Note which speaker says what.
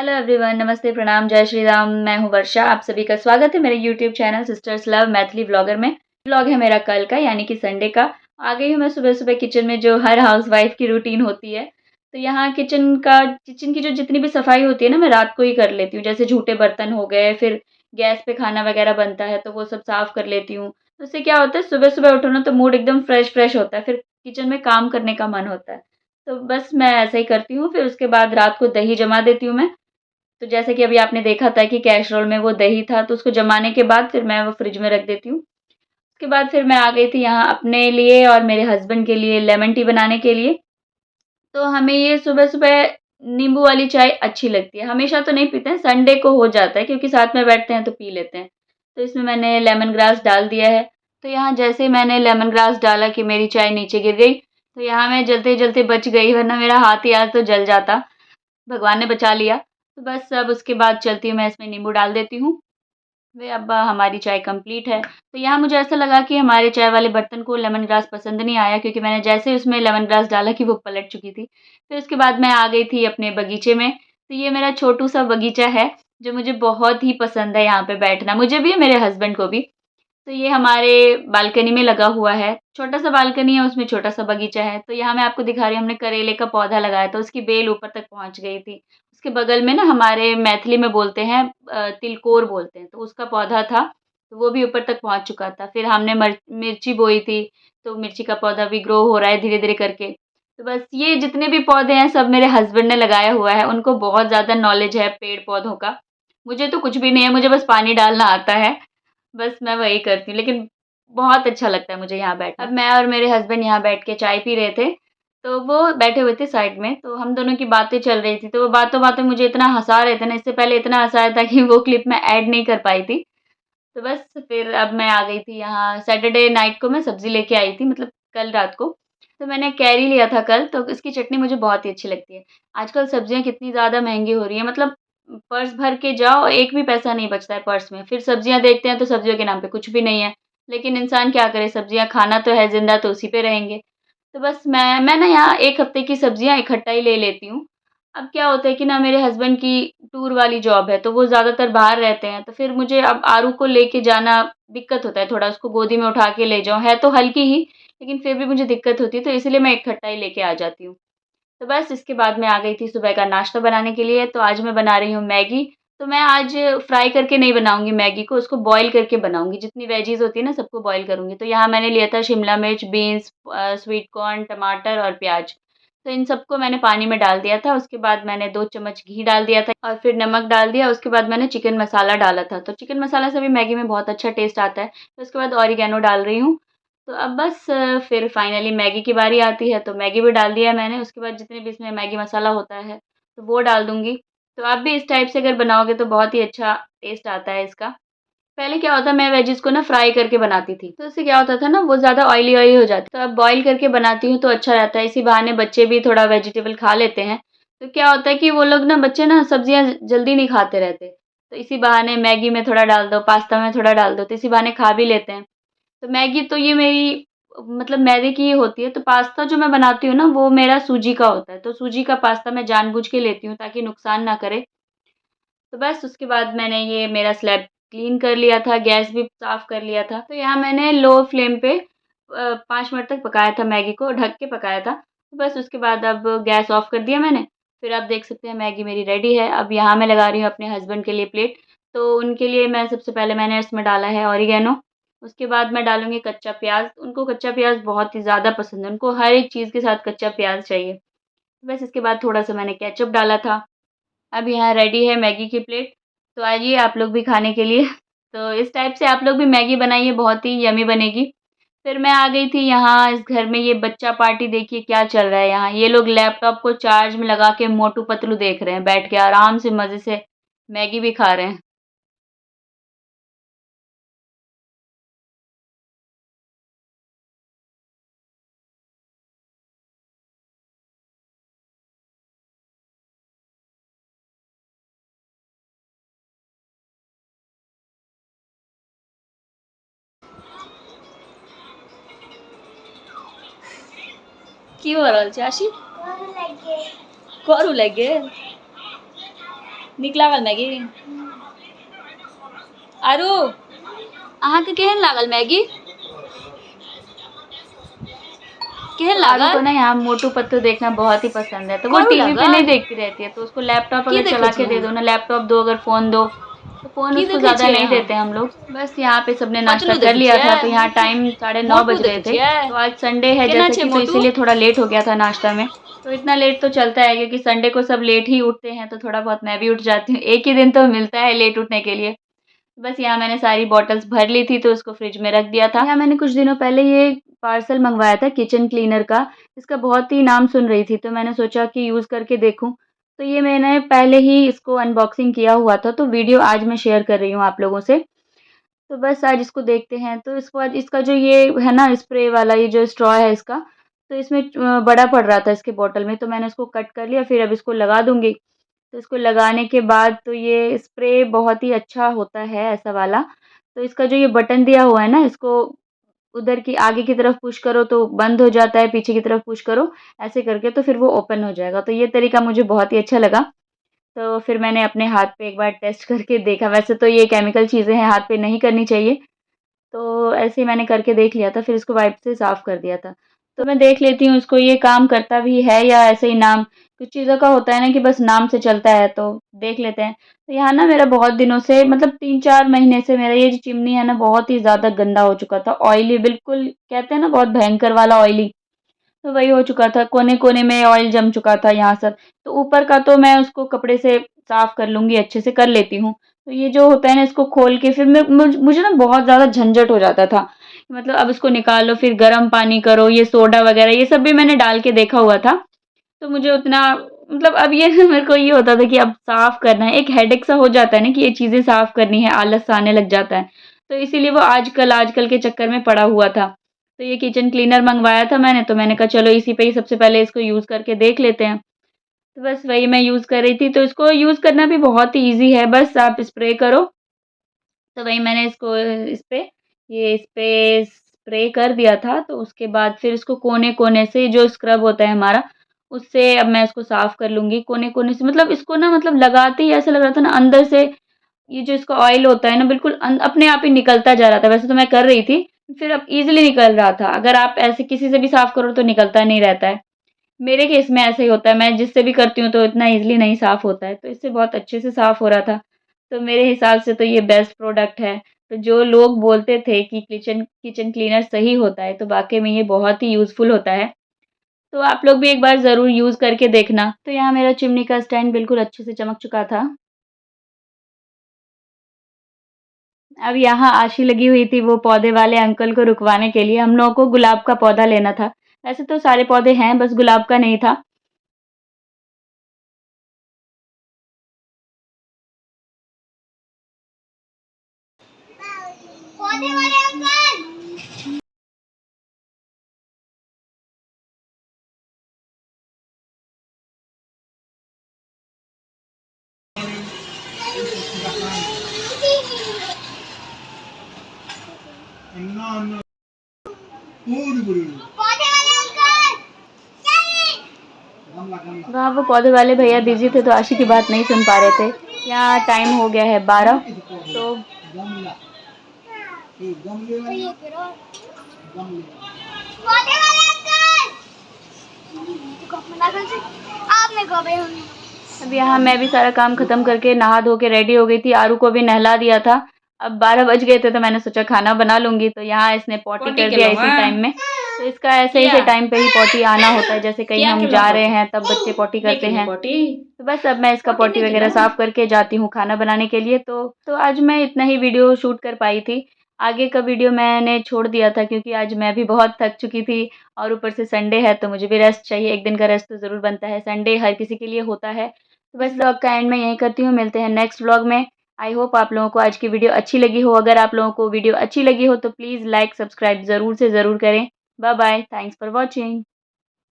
Speaker 1: Hello everyone, नमस्ते, प्रणाम, जय श्री राम। मैं हूँ वर्षा। आप सभी का स्वागत है मेरे YouTube channel sisters love Maithili vlogger में। व्लॉग है मेरा कल का, यानी कि संडे का। आ गई हूँ मैं सुबह-सुबह किचन में, जो हर हाउसवाइफ की रूटीन होती है। तो यहाँ किचन की जो जितनी भी सफाई होती है ना, मैं रात को ही कर लेती हूँ। जैसे झूठे बर्तन हो गए, फिर गैस पे खाना वगैरह बनता है तो वो सब साफ कर लेती हूँ। तो उससे क्या होता है, सुबह-सुबह उठो ना तो मूड एकदम फ्रेश-फ्रेश होता है, फिर किचन में काम करने का मन होता है। तो बस मैं ऐसा ही करती हूँ, फिर उसके बाद रात को दही जमा देती हूँ मैं। तो जैसे कि अभी आपने देखा था कि कैसरोल में वो दही था, तो उसको जमाने के बाद फिर मैं वो फ्रिज में रख देती हूँ। उसके बाद फिर मैं आ गई थी यहाँ अपने लिए और मेरे हस्बैंड के लिए लेमन टी बनाने के लिए। तो हमें ये सुबह-सुबह नींबू वाली चाय अच्छी लगती है। हमेशा तो नहीं पीते हैं, संडे को हो जाता है क्योंकि साथ में बैठते हैं तो पी लेते हैं। तो इसमें मैंने लेमन ग्रास डाल दिया है। तो यहाँ जैसे ही मैंने लेमन ग्रास डाला कि मेरी चाय नीचे गिर गई। तो यहाँ मैं जलते-जलते बच गई, वरना मेरा हाथ ही आज तो जल जाता। भगवान ने बचा लिया। तो बस अब उसके बाद चलती हूँ, मैं इसमें नींबू डाल देती हूँ। वे अब हमारी चाय कंप्लीट है। तो यहाँ मुझे ऐसा लगा कि हमारे चाय वाले बर्तन को लेमन ग्रास पसंद नहीं आया, क्योंकि मैंने जैसे ही उसमें लेमन ग्रास डाला कि वो पलट चुकी थी। फिर उसके बाद मैं आ गई थी अपने बगीचे में। तो ये मेरा छोटू-सा बगीचा है, जो मुझे बहुत ही पसंद है यहाँ पे बैठना। मुझे भी, मेरे हस्बैंड को भी। तो ये हमारे बालकनी में लगा हुआ है। छोटा-सा बालकनी है, उसमें छोटा-सा बगीचा है। तो यहाँ मैं आपको दिखा रही हूँ, हमने करेले का पौधा लगाया था, उसकी बेल ऊपर तक पहुँच गई थी। उसके बगल में ना, हमारे मैथिली में बोलते हैं तिलकोर बोलते हैं, तो उसका पौधा था, तो वो भी ऊपर तक पहुँच चुका था। फिर हमने मिर्ची बोई थी, तो मिर्ची का पौधा भी ग्रो हो रहा है धीरे-धीरे करके। तो बस ये जितने भी पौधे हैं, सब मेरे हस्बैंड ने लगाया हुआ है। उनको बहुत ज़्यादा नॉलेज है पेड़-पौधों का। मुझे तो कुछ भी नहीं है, मुझे बस पानी डालना आता है। बस मैं वही करती हूँ, लेकिन बहुत अच्छा लगता है मुझे यहाँ बैठना। अब मैं और मेरे हस्बैंड यहाँ बैठ के चाय पी रहे थे, तो वो बैठे हुए थे साइड में, तो हम दोनों की बातें चल रही थी, तो वो बातों-बातों मुझे इतना हँसा रहे थे ना, इससे पहले इतना हँसाया था कि वो क्लिप मैं ऐड नहीं कर पाई थी। तो बस फिर अब मैं आ गई थी यहाँ। सैटरडे नाइट को मैं सब्ज़ी लेके आई थी, मतलब कल रात को। तो मैंने कैरी लिया था कल, तो इसकी चटनी मुझे बहुत ही अच्छी लगती है। आजकल सब्जियाँ कितनी ज़्यादा महँगी हो रही हैं, मतलब पर्स भर के जाओ, एक भी पैसा नहीं बचता है पर्स में। फिर सब्जियाँ देखते हैं तो सब्जियों के नाम पे कुछ भी नहीं है। लेकिन इंसान क्या करे, सब्जियाँ खाना तो है, ज़िंदा तो उसी पे रहेंगे। तो बस मैं ना यहाँ 1 हफ्ते की सब्जियाँ इकट्ठा ही ले लेती हूँ। अब क्या होता है कि ना, मेरे हस्बैंड की टूर वाली जॉब है, तो वो ज़्यादातर बाहर रहते हैं, तो फिर मुझे अब आरू को लेके जाना दिक्कत होता है थोड़ा, उसको गोदी में उठा के ले जाऊँ। है तो हल्की ही, लेकिन फिर भी मुझे दिक्कत होती है, तो इसीलिए मैं इकट्ठा ही लेके आ जाती हूँ। तो बस इसके बाद मैं आ गई थी सुबह का नाश्ता बनाने के लिए, तो आज मैं बना रही हूँ मैगी। तो मैं आज फ्राई करके नहीं बनाऊँगी मैगी को, उसको बॉयल करके बनाऊँगी। जितनी वेजीज़ होती है ना, सबको बॉयल करूँगी। तो यहाँ मैंने लिया था शिमला मिर्च, बीन्स, स्वीट कॉर्न, टमाटर और प्याज़। तो इन सबको मैंने पानी में डाल दिया था, उसके बाद मैंने 2 चम्मच घी डाल दिया था और फिर नमक डाल दिया, उसके बाद मैंने चिकन मसाला डाला था। तो चिकन मसाला से भी मैगी में बहुत अच्छा टेस्ट आता है। तो उसके बाद ऑरिगैनो डाल रही हूँ। तो अब बस फिर फाइनली मैगी की बारी आती है, तो मैगी भी डाल दिया मैंने। उसके बाद जितने भी इसमें मैगी मसाला होता है, तो वो डाल दूँगी। तो आप भी इस टाइप से अगर बनाओगे तो बहुत ही अच्छा टेस्ट आता है इसका। पहले क्या होता, मैं वेजिज़ को ना फ्राई करके बनाती थी, तो उससे क्या होता था ना, वो ज़्यादा ऑयली-ऑयली हो जाती। तो अब बॉयल करके बनाती हूँ तो अच्छा रहता है, इसी बहाने बच्चे भी थोड़ा वेजिटेबल खा लेते हैं। तो क्या होता है कि वो लोग ना, बच्चे ना सब्जियाँ जल्दी नहीं खाते रहते, तो इसी बहाने मैगी में थोड़ा डाल दो, पास्ता में थोड़ा डाल दो, तो इसी बहाने खा भी लेते हैं। तो मैगी तो ये मेरी, मतलब मैदे की ही होती है, तो पास्ता जो मैं बनाती हूँ ना, वो मेरा सूजी का होता है। तो सूजी का पास्ता मैं जानबूझ के लेती हूँ ताकि नुकसान ना करे। तो बस उसके बाद मैंने ये मेरा स्लैब क्लीन कर लिया था, गैस भी साफ़ कर लिया था। तो यहाँ मैंने लो फ्लेम पे 5 मिनट तक पकाया था मैगी को, ढक के पकाया था। तो बस उसके बाद अब गैस ऑफ़ कर दिया मैंने। फिर आप देख सकते हैं मैगी मेरी रेडी है। अब यहाँ मैं लगा रही हूँ अपने हस्बैंड के लिए प्लेट। तो उनके लिए मैं सबसे पहले मैंने इसमें डाला है ऑरिगैनो। उसके बाद मैं डालूँगी कच्चा प्याज़। उनको कच्चा प्याज़ बहुत ही ज़्यादा पसंद है, उनको हर एक चीज़ के साथ कच्चा प्याज़ चाहिए। बस इसके बाद थोड़ा-सा मैंने केचअप डाला था। अब यहाँ रेडी है मैगी की प्लेट, तो आइए आप लोग भी खाने के लिए। तो इस टाइप से आप लोग भी मैगी बनाइए, बहुत ही यम्मी बनेगी। फिर मैं आ गई थी यहाँ इस घर में, ये बच्चा पार्टी देखिए क्या चल रहा है यहाँ। ये लोग लैपटॉप को चार्ज में लगा के मोटू पतलू देख रहे हैं, बैठ के आराम से मज़े से मैगी भी खा रहे हैं। की हो रहल छै आशी? करू लग गेल। नीक लागल मैगी? आरू अहाँके केहन लागल मैगी? केहन
Speaker 2: आरू को
Speaker 1: लागल?
Speaker 2: ना यहाँ मोटू पतलू देखना बहुत ही पसंद है, तो वो
Speaker 1: करू
Speaker 2: टीवी पे नहीं
Speaker 1: लागल?
Speaker 2: देखती रहती है, तो उसको लैपटॉप
Speaker 1: की
Speaker 2: अगर
Speaker 1: देखै
Speaker 2: चला के
Speaker 1: छी
Speaker 2: दे
Speaker 1: अहाँ?
Speaker 2: दो ना, लैपटॉप दो अगर फ़ोन दो, तो फ़ोन
Speaker 1: की
Speaker 2: उसको
Speaker 1: देखै
Speaker 2: ज़्यादा
Speaker 1: छियै
Speaker 2: नहीं
Speaker 1: अहाँ?
Speaker 2: देते हम लोग। बस यहाँ पे सबने नाश्ता
Speaker 1: पतलू
Speaker 2: कर
Speaker 1: देखै
Speaker 2: लिया
Speaker 1: छियै?
Speaker 2: था, तो यहाँ टाइम 9:30
Speaker 1: मोटू
Speaker 2: बज रहे
Speaker 1: देखै
Speaker 2: थे।
Speaker 1: छियै?
Speaker 2: तो आज संडे है
Speaker 1: केना
Speaker 2: जैसा
Speaker 1: छै
Speaker 2: कि, तो
Speaker 1: मोटू?
Speaker 2: इसीलिए थोड़ा लेट हो गया था नाश्ता में। तो इतना लेट तो चलता है क्योंकि संडे को सब लेट ही उठते हैं, तो थोड़ा बहुत मैं भी उठ जाती हूँ। एक ही दिन तो मिलता है लेट उठने के लिए। बस यहाँ मैंने सारी बॉटल्स भर ली थी, तो उसको फ्रिज में रख दिया था। यहाँ मैंने कुछ दिनों पहले ये पार्सल मँगवाया था किचन क्लीनर का। इसका बहुत ही नाम सुन रही थी, तो मैंने सोचा कि यूज़ करके देखूँ। तो ये मैंने पहले ही इसको अनबॉक्सिंग किया हुआ था, तो वीडियो आज मैं शेयर कर रही हूँ आप लोगों से। तो बस आज इसको देखते हैं। तो इसके बाद इसका जो ये है ना स्प्रे वाला, ये जो स्ट्रॉ है इसका, तो इसमें बड़ा पड़ रहा था इसके बॉटल में, तो मैंने इसको कट कर लिया, फिर अब इसको लगा दूँगी। तो इसको लगाने के बाद तो ये स्प्रे बहुत ही अच्छा होता है ऐसा वाला। तो इसका जो ये बटन दिया हुआ है ना, इसको उधर की आगे की तरफ पुश करो तो बंद हो जाता है, पीछे की तरफ पुश करो, ऐसे करके तो फिर वो ओपन हो जाएगा। तो ये तरीका मुझे बहुत ही अच्छा लगा। तो फिर मैंने अपने हाथ पे एक बार टेस्ट करके देखा। वैसे तो ये केमिकल चीज़ें हैं, हाथ पे नहीं करनी चाहिए। तो ऐसे ही मैंने करके देख लिया था, फिर इसको वाइप से साफ़ कर दिया था। तो मैं देख लेती हूँ इसको ये काम करता भी है या ऐसे ही नाम, कुछ चीज़ों का होता है ना कि बस नाम से चलता है, तो देख लेते हैं। तो यहाँ ना मेरा बहुत दिनों से, मतलब 3-4 महीने से मेरा ये जो चिमनी है ना बहुत ही ज़्यादा गंदा हो चुका था, ऑयली बिल्कुल, कहते हैं ना बहुत भयंकर वाला ऑयली। तो वही हो चुका था, कोने-कोने में ऑयल जम चुका था यहाँ सब। तो ऊपर का तो मैं उसको कपड़े से साफ़ कर लूँगी, अच्छे से कर लेती हूँ। तो ये जो होता है ना इसको खोल के फिर मैं मुझे ना बहुत ज़्यादा झंझट हो जाता था। मतलब अब इसको निकालो, फिर गर्म पानी करो, ये सोडा वग़ैरह ये सब भी मैंने डाल के देखा हुआ था। तो मुझे उतना, मतलब अब ये मेरे को ये होता था कि अब साफ़ करना है, एक हेडेक सा हो जाता है ना कि ये चीज़ें साफ़ करनी है, आलस सा आने लग जाता है। तो इसीलिए वो आजकल के चक्कर में पड़ा हुआ था। तो ये किचन क्लीनर मँगवाया था मैंने, तो मैंने कहा चलो इसी पे ही सबसे पहले इसको यूज़ करके देख लेते हैं। तो बस वही मैं यूज़ कर रही थी, तो इसको यूज़ करना भी बहुत ही ईज़ी है, बस आप स्प्रे करो। तो वही मैंने इसको इस पे स्प्रे कर दिया था, तो उसके बाद फिर इसको कोने-कोने से जो स्क्रब होता है हमारा, उससे अब मैं इसको साफ़ कर लूँगी कोने-कोने से। मतलब इसको ना, मतलब लगाते ही ऐसा लग रहा था ना अंदर से, ये जो इसका ऑयल होता है ना बिल्कुल अपने आप ही निकलता जा रहा था। वैसे तो मैं कर रही थी, फिर अब ईज़िली निकल रहा था। अगर आप ऐसे किसी से भी साफ़ करो तो निकलता नहीं रहता है। मेरे केस में ऐसा ही होता है, मैं जिससे भी करती हूँ तो इतना ईज़िली नहीं साफ़ होता है, तो इससे बहुत अच्छे से साफ़ हो रहा था। तो मेरे हिसाब से तो ये बेस्ट प्रोडक्ट है। तो जो लोग बोलते थे कि किचन किचन क्लीनर सही होता है, तो वाक़ई में ये बहुत ही यूज़फुल होता है। तो आप लोग भी एक बार ज़रूर यूज़ करके देखना। तो यहाँ मेरा चिमनी का स्टैंड बिल्कुल अच्छे से चमक चुका था। अब यहाँ आशी लगी हुई थी वो पौधे वाले अंकल को रुकवाने के लिए, हम लोगों को गुलाब का पौधा लेना था। वैसे तो सारे पौधे हैं, बस गुलाब का नहीं था।
Speaker 3: पौधे वाले अंकल। पौधे वाले अंकल।
Speaker 2: वहाँ वो पौधे वाले भैया बिज़ी थे, तो आशी की बात नहीं सुन पा रहे थे। यहाँ टाइम हो गया है 12, तो
Speaker 3: पौधे वाले अंकल। आपने कब
Speaker 2: अब यहाँ मैं भी सारा काम ख़त्म करके नहा धो के रेडी हो गई थी, आरू को भी नहला दिया था। अब 12 बज गए थे, तो मैंने सोचा खाना बना लूँगी, तो यहाँ इसने पॉटी
Speaker 1: पॉटी
Speaker 2: कर दिया
Speaker 1: केलहुँ
Speaker 2: इसी
Speaker 1: हेँ?
Speaker 2: टाइम में। तो इसका ऐसे
Speaker 1: किया?
Speaker 2: ऐसे टाइम पे ही पॉटी आना होता है, जैसे कहीं
Speaker 1: किया
Speaker 2: हम
Speaker 1: केलहुँ
Speaker 2: जा रहे
Speaker 1: पॉटी?
Speaker 2: हैं तब बच्चे पॉटी
Speaker 1: नहीं
Speaker 2: करते
Speaker 1: केलहुँ
Speaker 2: हैं।
Speaker 1: पॉटी?
Speaker 2: तो बस अब मैं इसका
Speaker 1: पॉटी
Speaker 2: पॉटी
Speaker 1: नहीं
Speaker 2: वग़ैरह
Speaker 1: केलहुँ?
Speaker 2: साफ़ करके जाती हूँ खाना बनाने के लिए। तो आज मैं इतना ही वीडियो शूट कर पाई थी। आगे का वीडियो मैंने छोड़ दिया था क्योंकि आज मैं भी बहुत थक चुकी थी और ऊपर से संडे है, तो मुझे भी रेस्ट चाहिए, एक दिन का रेस्ट तो ज़रूर बनता है, संडे हर किसी के लिए होता है। तो बस व्लॉग का एंड मैं यहीं करती हूँ, मिलते हैं नेक्स्ट व्लॉग में। आई होप आप लोगों को आज की वीडियो अच्छी लगी हो। अगर आप लोगों को वीडियो अच्छी लगी हो तो प्लीज़ लाइक, सब्सक्राइब ज़रूर से ज़रूर करें। Bye bye, thanks for watching.